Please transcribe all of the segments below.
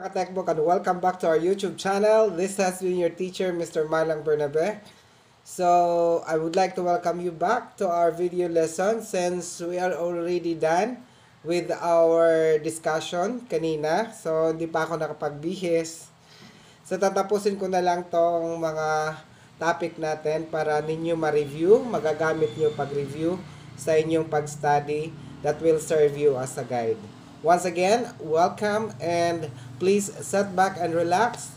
Katekbok, and welcome back to our YouTube channel. This has been your teacher, Mr. Marlang Bernabe. So, I would like to welcome you back to our video lesson since we are already done with our discussion kanina. So, hindi pa ako nakapagbihis. So, tatapusin ko na lang tong mga topic natin para ninyo ma-review, magagamit nyo pag-review sa inyong pag-study that will serve you as a guide. Once again, welcome and please sit back and relax.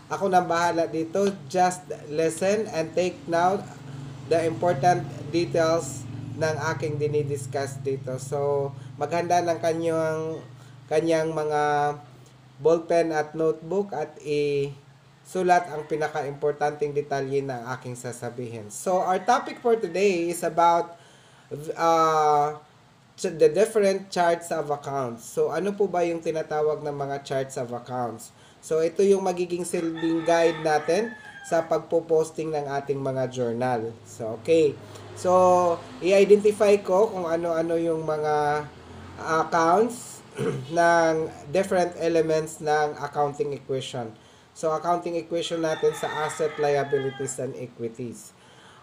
Ako nang bahala dito. Just listen and take note the important details ng aking dinidiscuss dito. So, maghanda ng kanyang mga ballpen at notebook at sulat ang pinaka-importanting detalye ng aking sasabihin. So, our topic for today is about the different charts of accounts. So, ano po ba yung tinatawag ng mga charts of accounts? So, ito yung magiging silbing guide natin sa pagpo-posting ng ating mga journal. So, okay. So, i-identify ko kung ano-ano yung mga accounts ng different elements ng accounting equation. So, accounting equation natin sa asset, liabilities, and equities.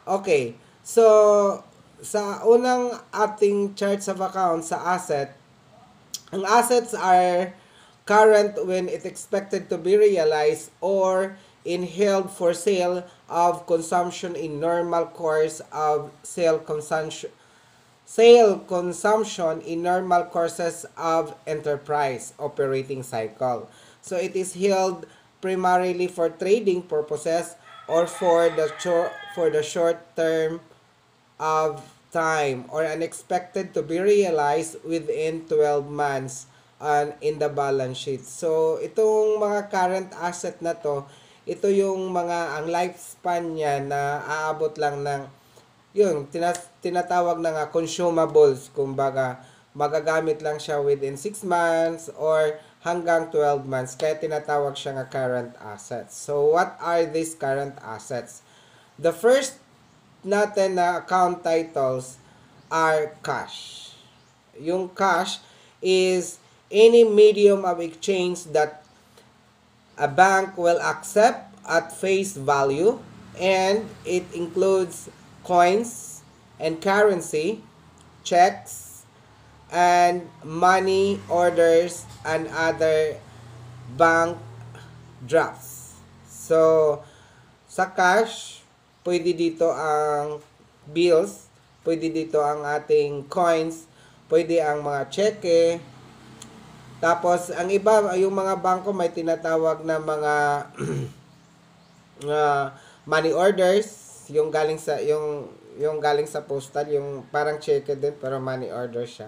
Okay. So, sa unang ating charts of accounts sa asset, ang assets are current when it expected to be realized or in held for sale of consumption in normal course of sale consumption in normal courses of enterprise operating cycle. So it is held primarily for trading purposes or for the short term of time or unexpected to be realized within 12 months in the balance sheet. So, itong mga current asset na to, ito yung ang lifespan niya na aabot lang ng yung tinatawag na nga consumables. Kumbaga, magagamit lang siya within 6 months or hanggang 12 months. Kaya tinatawag siya nga current assets. So, what are these current assets? The first natin na account titles are cash. Yung cash is any medium of exchange that a bank will accept at face value, and it includes coins and currency, checks, and money orders and other bank drafts. So, sa cash, pwede dito ang bills, pwede dito ang ating coins, pwede ang mga cheque. Tapos, ang iba, yung mga bangko may tinatawag na mga money orders, yung galing sa postal, yung parang cheque din pero money order siya.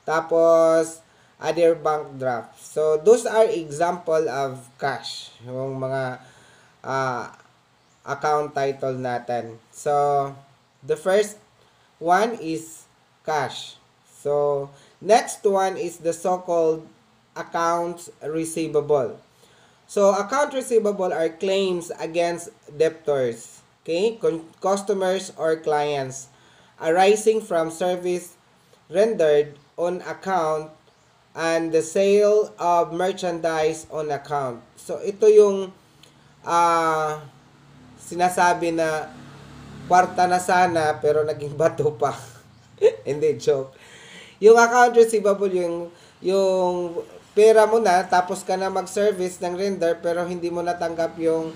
Tapos, other bank draft. So, those are example of cash, yung mga account title natin. So, the first one is cash. So, next one is the so-called accounts receivable. So, account receivable are claims against debtors, okay, customers or clients arising from service rendered on account and the sale of merchandise on account. So, ito yung sinasabi na kwarta na sana pero naging bato pa. Hindi, joke. Yung account receivable, yung pera mo na tapos ka na mag-service ng render pero hindi mo natanggap yung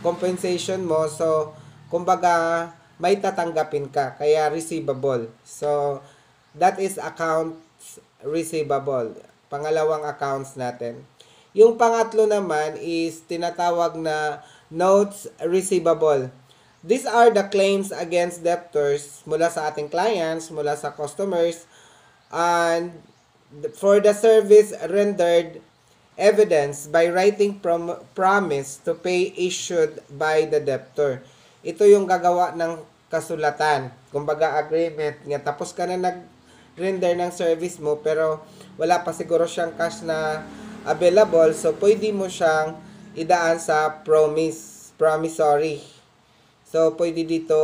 compensation mo. So, kumbaga, may tatanggapin ka. Kaya receivable. So, that is accounts receivable. Pangalawang accounts natin. Yung pangatlo naman is tinatawag na notes receivable. These are the claims against debtors mula sa ating clients, mula sa customers, and for the service rendered evidence by writing promise to pay issued by the debtor. Ito yung gagawa ng kasulatan. Kumbaga agreement nga tapos ka na nag-render ng service mo pero wala pa siguro siyang cash na available, so pwede mo siyang idaan sa promissory. So, pwede dito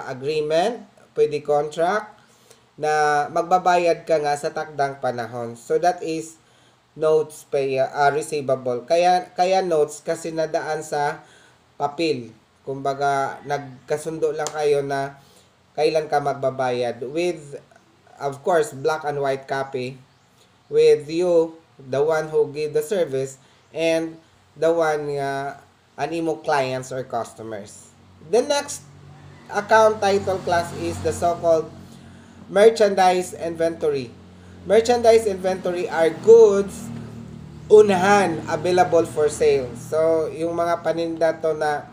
agreement, pwede contract, na magbabayad ka nga sa takdang panahon. So, that is notes receivable. Kaya notes kasi nadaan sa papel. Kumbaga, nagkasundo lang kayo na kailan ka magbabayad with, of course, black and white copy with you, the one who give the service, and the one an imo clients or customers. The next account title class is the so-called merchandise inventory. Merchandise inventory are goods unahan available for sale. So, yung mga paninda to na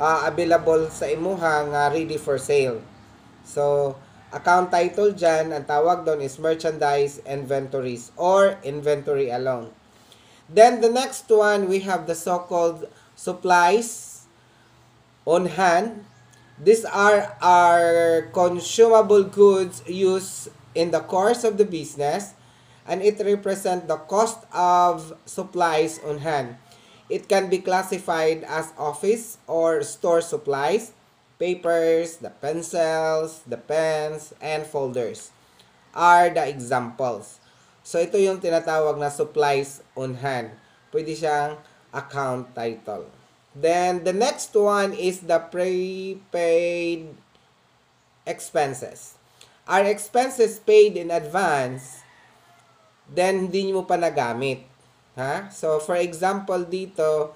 available sa imuha nga ready for sale. So, account title dyan, ang tawag doon is merchandise inventories or inventory alone. Then, the next one, we have the so-called supplies on hand. These are our consumable goods used in the course of the business, and it represents the cost of supplies on hand. It can be classified as office or store supplies, papers, the pencils, the pens, and folders are the examples. So, ito yung tinatawag na supplies on hand. Pwede siyang account title. Then, the next one is the prepaid expenses. Are expenses paid in advance, then hindi mo pa nagamit. Ha? So, for example, dito,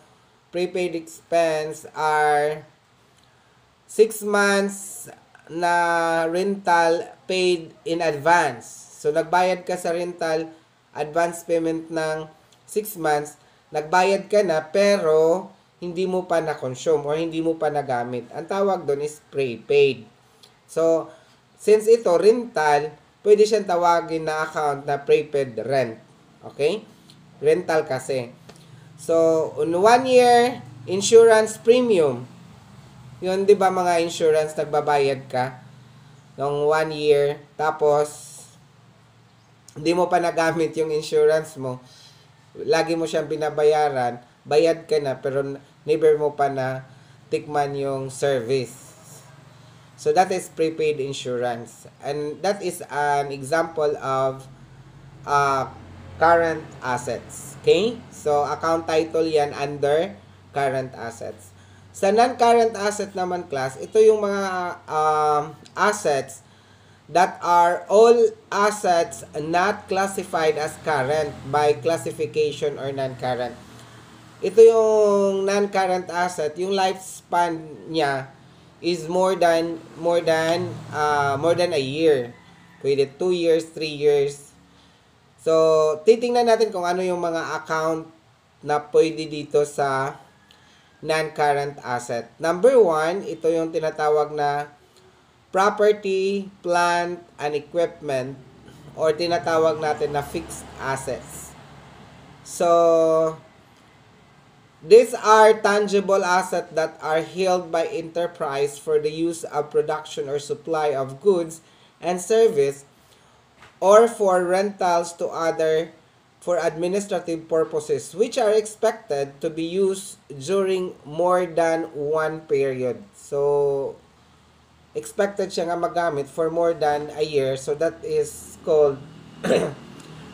prepaid expense are 6 months na rental paid in advance. So, nagbayad ka sa rental, advance payment ng 6 months, nagbayad ka na, pero hindi mo pa na-consume or hindi mo pa nagamit. Ang tawag doon is prepaid. So, since ito rental, pwede siyang tawagin na account na prepaid rent. Okay? Rental kasi. So, on 1 year, insurance premium. Yun, di ba mga insurance, nagbabayad ka ng 1 year, tapos, hindi mo pa nagamit yung insurance mo. Lagi mo siyang binabayaran, bayad ka na, pero never mo pa na tikman yung service. So, that is prepaid insurance. And that is an example of current assets. Okay? So, account title yan under current assets. Sa non-current asset naman class, ito yung mga assets that are all assets not classified as current by classification or non-current. Ito yung non-current asset, yung lifespan niya is more than a year. Pwede 2 years, 3 years. So, titingnan natin kung ano yung mga account na pwede dito sa non-current asset. Number 1, ito yung tinatawag na property, plant, and equipment, or tinatawag natin na fixed assets. So, these are tangible assets that are held by enterprise for the use of production or supply of goods and service, or for rentals to other for administrative purposes, which are expected to be used during more than one period. So, expected siya nga magamit for more than a year. So, that is called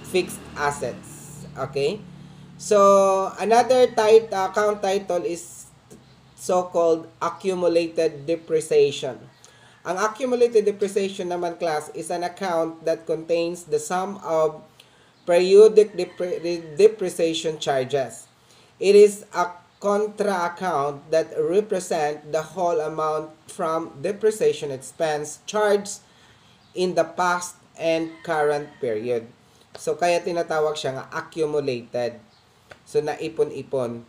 fixed assets. Okay? So, another account title is so-called accumulated depreciation. Ang accumulated depreciation naman class is an account that contains the sum of periodic depreciation charges. It is a contra account that represent the whole amount from depreciation expense charged in the past and current period. So, kaya tinatawag siya nga accumulated. So, naipon-ipon.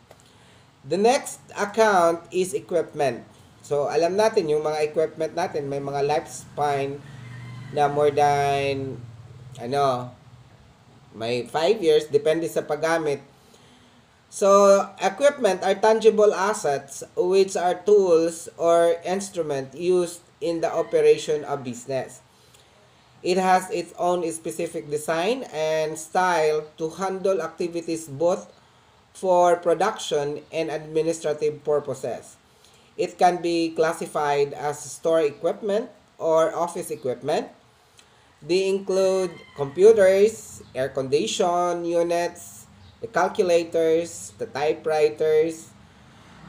The next account is equipment. So, alam natin, yung mga equipment natin, may mga lifespan na more than, may 5 years, depende sa paggamit. So, equipment are tangible assets which are tools or instrument used in the operation of business. It has its own specific design and style to handle activities both for production and administrative purposes. It can be classified as store equipment or office equipment. They include computers, air condition units, the calculators, the typewriters,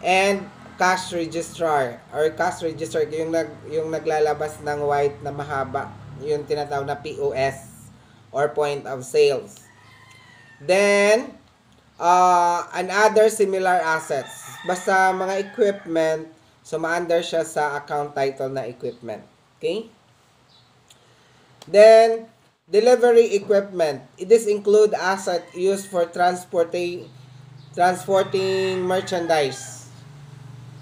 and cash registrar or cash register yung naglalabas ng white na mahaba, yung tinatawag na POS or point of sales. Then and other similar assets. Basta mga equipment, so ma-under siya sa account title na equipment. Okay? Then, delivery equipment. This include asset used for transporting merchandise.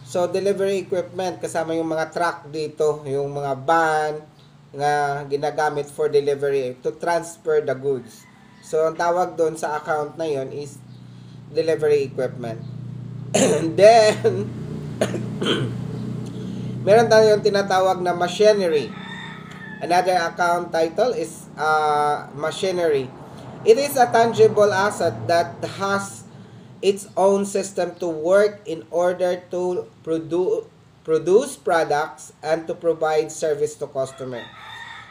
So, delivery equipment, kasama yung mga truck dito, yung mga van na ginagamit for delivery to transfer the goods. So, ang tawag doon sa account na yon is delivery equipment. Then, meron tayong tinatawag na machinery. Another account title is machinery. It is a tangible asset that has its own system to work in order to produce products and to provide service to customer.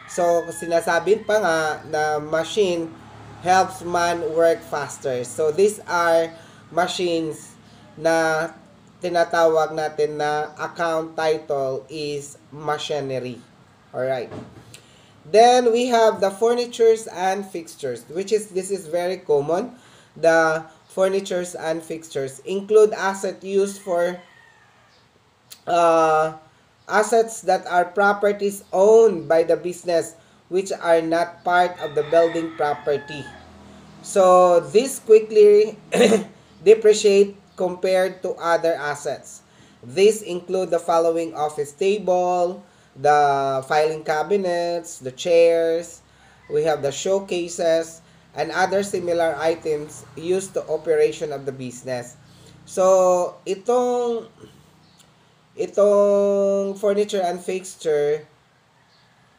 So, sinasabi pa nga na machine helps man work faster. So, these are machines na tinatawag natin na account title is machinery. Alright. Then, we have the furnitures and fixtures, this is very common. The furnitures and fixtures include asset used for assets that are properties owned by the business which are not part of the building property. So, this quickly depreciate compared to other assets. These include the following: office table, the filing cabinets, the chairs, we have the showcases, and other similar items used to operation of the business. So, itong furniture and fixture,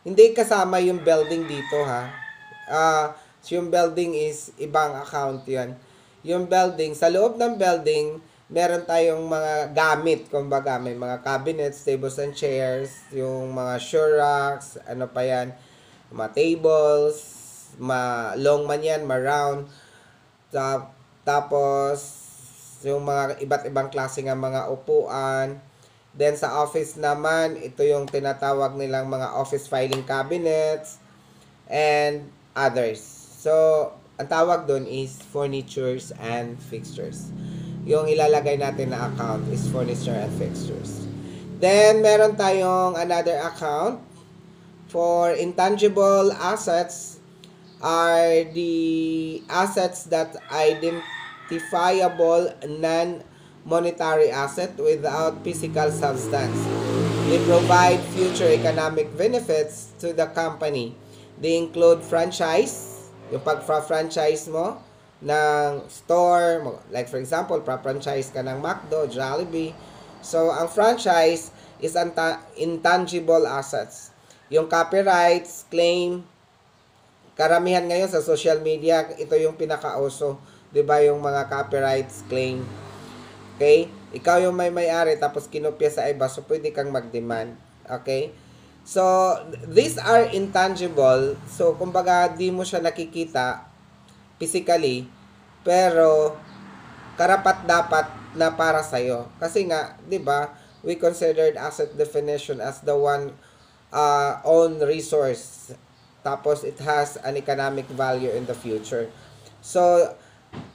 hindi kasama yung building dito, ha. So yung building is ibang account yan. Yung building, sa loob ng building, meron tayong mga gamit, kumbaga, may mga cabinets, tables and chairs, yung mga shoe racks, ano pa yan, mga tables, long man yan, round. Tapos, yung mga iba't ibang klase ng mga upuan. Then, sa office naman, ito yung tinatawag nilang mga office filing cabinets and others. So, ang tawag doon is furnitures and fixtures. Yung ilalagay natin na account is furniture and fixtures. Then, meron tayong another account for intangible assets are the assets that identifiable non-monetary asset without physical substance. They provide future economic benefits to the company. They include franchise, yung pag-franchise mo ng store, like for example, pa-franchise ka ng McDo, Jollibee. So, ang franchise is intangible assets. Yung copyrights, claim, karamihan ngayon sa social media, ito yung pinakauso, 'di ba, yung mga copyrights claim. Okay? Ikaw yung may-ari tapos kinopya sa iba, so pwede kang mag-demand. Okay? So, these are intangible. So, kumbaga, di mo siya nakikita physically, pero karapat-dapat na para sa'yo. Kasi nga, di ba, we considered asset definition as the one own resource. Tapos, it has an economic value in the future. So,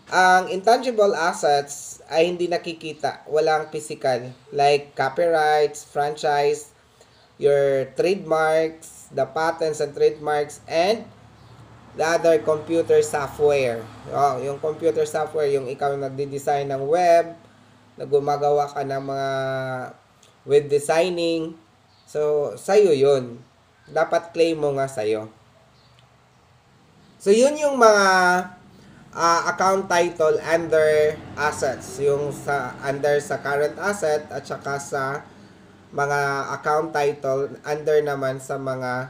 ang intangible assets ay hindi nakikita, walang physical, like copyrights, franchise, your trademarks, the patents and trademarks, and the other computer software. Yung computer software, yung ikaw nagde-design ng web, gumagawa ka ng mga web designing. So, sa'yo yun. Dapat claim mo nga sa'yo. So, yun yung mga account title under assets. Yung under sa current asset at saka sa mga account title under naman sa mga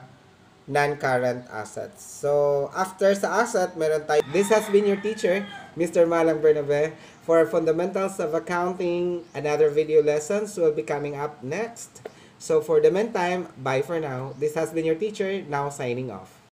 non-current assets. So, after sa asset, meron tayo. This has been your teacher, Mr. Malang Bernabe, for Fundamentals of Accounting. Another video lessons will be coming up next. So, for the meantime, bye for now. This has been your teacher, now signing off.